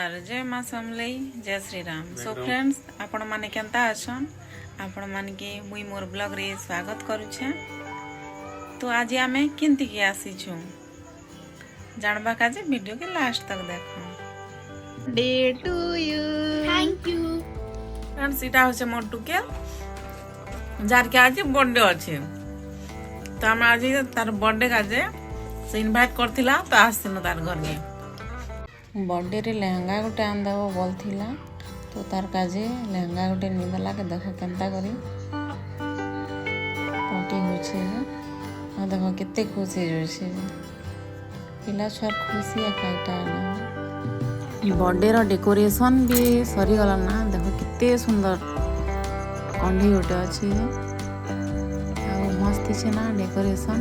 नमस्कार जय माँ समलई जय श्री राम। सो फ्रेंड्स आपण माने केंता अछन आपण मान के मुई मोर ब्लॉग रे स्वागत करूछे। तो आज आमे किंती के आसी छु जानबा काजे वीडियो के लास्ट तक देखो। Day to you. Thank you friends इटा होचे मोर टुके जार के आज बर्थडे अछि। तो हम आज तार बर्थडे काजे से इनवाइट करथिला तो आसिनो तार घर में बर्थडे रे लहंगा गोटे आंदब बोल थिला। तो तार काजे लहंगा गोटे निदला के देखो केंता करी पटी होछे आ देखो केते खुशी होछे पिला छर खुशी एकाइटा ना। ई बर्थडे रो डेकोरेशन भी सरी गला ना देखो केते सुंदर कंढी गोटे अछि आ मस्त छे ना डेकोरेशन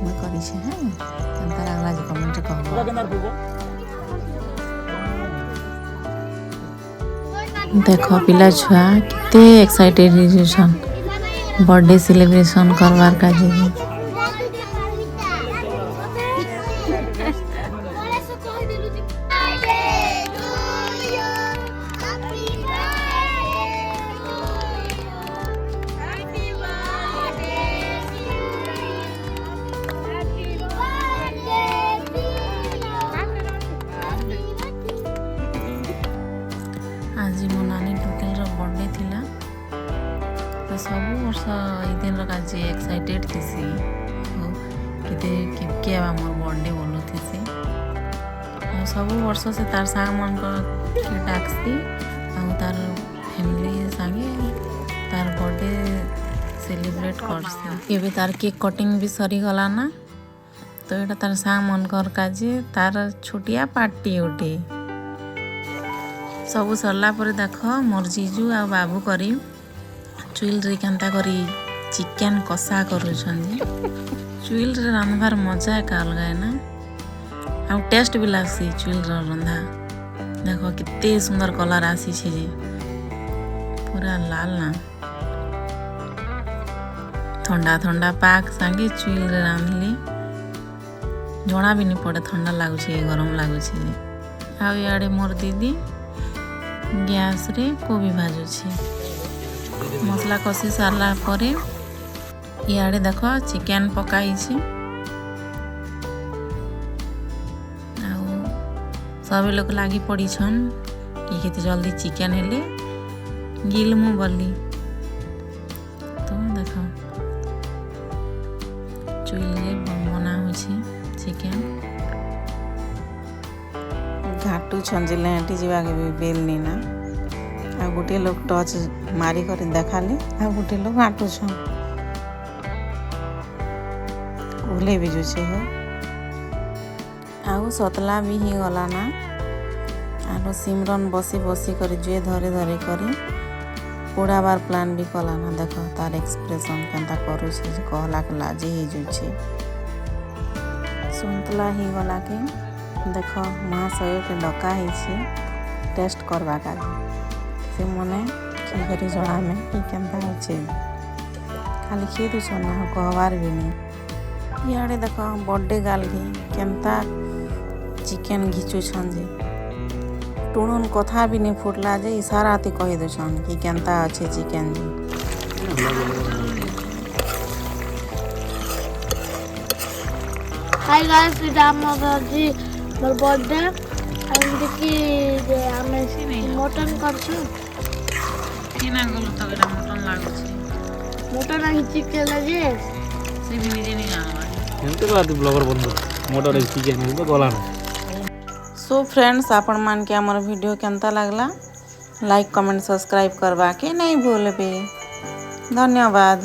म करी छे। हां केंता लागला जे कमेंट कहबो। देखो पिला छुआ कितने एक्साइटेड रिजन बर्थडे सेलिब्रेशन करवार का जी। आज मो नानी टुकेल बर्थडे थिला तो सब वर्ष ई दिन आज एक्साइटेड थीसी केते के मोर बर्थडे बोलू थीसी सब वर्ष से तार सांग मन के डाकसी आ तार फैमिली संगे तार बर्थडे सेलिब्रेट करसी। एबे तार केक कटिंग भी सरी गला ना तो एटा तार सांग मन कर काजे तार छोटिया पार्टी उठे सब सरला पर देख मोर जीजू आ बाबू करी चुइल रे केंता करी चिकन कषा करूछंदी। चुइल रे रांधबार मजा एक अलग है ना आ टेस्ट भी लागसी चुइल रे रंधा। देखो कितने सुंदर कलर आसी छे जे पूरा लाल ना ठंडा ठंडा पाक संगे चुइल रे रांधली जोना भी नहीं पड़े ठंडा लागु छे गरम लागु छे। आ याडे मोर दीदी गैस रे कोबी भाजु छी मसला कषि सारला परे इयाडे देखो चिकन पकाई छी आ सब लोग लागी पड़ी छन कि केते जल्दी चिकन हेले गिल मु बल्ली। तो देखो चुइले बना हो छी चिकन घाटू छंजिले हटी जीवा के भी बेल नी ना आ गोटे लोग टच मारी कर देखाले आ गोटे लोग घाटू छन ओले भी जो छे हो आउ सतला भी ही गला ना आरो सिमरन बसी बसी कर जे धरे धरे करी पूरा बार प्लान भी कला ना। देखो तार एक्सप्रेशन केंता करू छे जे कहला के लाजे ही जो छे सुनतला ही गला के देख महाशय के डका है टेस्ट करवा का से मने करी जड़ा में कि केंता होचे खाली खी दु ना कहवार भी नहीं। याडे देख बर्थडे गाल घी केंता चिकन घिचु छन जे टुणुन कथा भी नहीं फुटला जे इशारा ती कहि दु छन कि केंता अच्छे चिकन जी। हाय गाइस जी मोर बर्थडे एंड देखि जे हमें मटन करछु किना गलो त एटा मटन लागो छी मटन आ चिकन जे से भी निजे नहीं जानबा एंते बात ब्लॉगर बंधु मटन चिकन तो गला ना। सो फ्रेंड्स आपण मान के हमर वीडियो केंता लागला लाइक कमेंट सब्सक्राइब करबा के नहीं भूलबे। धन्यवाद।